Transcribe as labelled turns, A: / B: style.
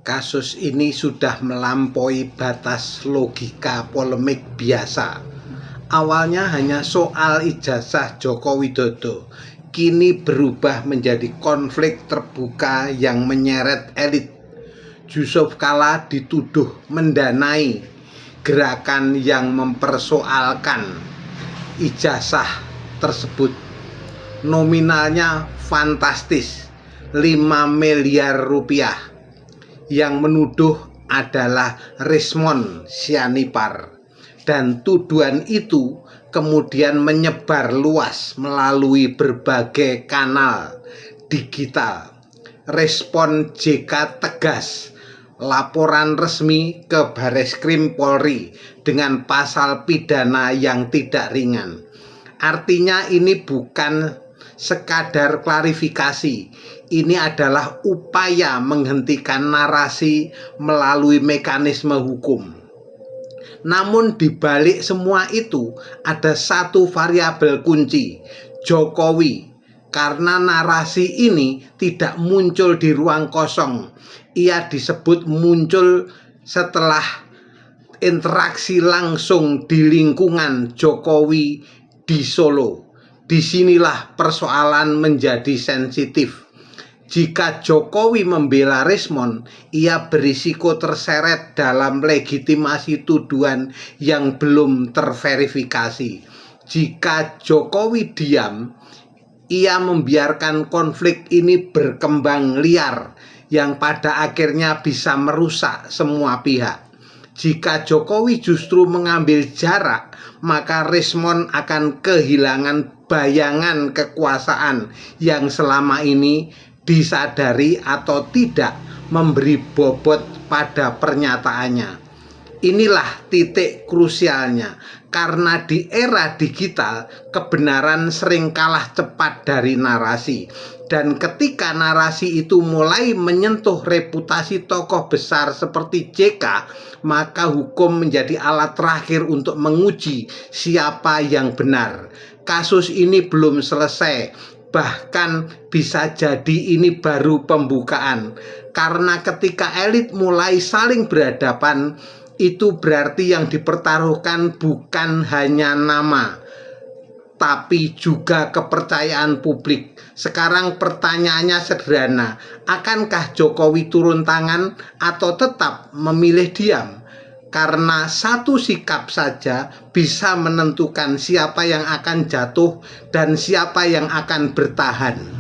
A: Kasus ini sudah melampaui batas logika polemik biasa. Awalnya hanya soal ijazah Joko Widodo, kini berubah menjadi konflik terbuka yang menyeret elit. Yusuf Kalla dituduh mendanai gerakan yang mempersoalkan ijazah tersebut. Nominalnya fantastis, 5 miliar rupiah. Yang menuduh adalah Rismon Sianipar, dan tuduhan itu kemudian menyebar luas melalui berbagai kanal digital. Respon JK tegas, laporan resmi ke Bareskrim Polri dengan pasal pidana yang tidak ringan. Artinya ini bukan sekadar klarifikasi, ini adalah upaya menghentikan narasi melalui mekanisme hukum. Namun di balik semua itu ada satu variabel kunci, Jokowi. Karena narasi ini tidak muncul di ruang kosong, ia disebut muncul setelah interaksi langsung di lingkungan Jokowi di Solo. Disinilah persoalan menjadi sensitif. Jika Jokowi membela Rismon, ia berisiko terseret dalam legitimasi tuduhan yang belum terverifikasi. Jika Jokowi diam, ia membiarkan konflik ini berkembang liar yang pada akhirnya bisa merusak semua pihak. Jika Jokowi justru mengambil jarak, maka Rismon akan kehilangan bayangan kekuasaan yang selama ini disadari atau tidak memberi bobot pada pernyataannya. Inilah titik krusialnya, karena di era digital kebenaran sering kalah cepat dari narasi. Dan ketika narasi itu mulai menyentuh reputasi tokoh besar seperti JK, maka hukum menjadi alat terakhir untuk menguji siapa yang benar. Kasus ini belum selesai, bahkan bisa jadi ini baru pembukaan. Karena ketika elit mulai saling berhadapan, itu berarti yang dipertaruhkan bukan hanya nama, tapi juga kepercayaan publik. Sekarang pertanyaannya sederhana, akankah Jokowi turun tangan atau tetap memilih diam? Karena satu sikap saja bisa menentukan siapa yang akan jatuh dan siapa yang akan bertahan.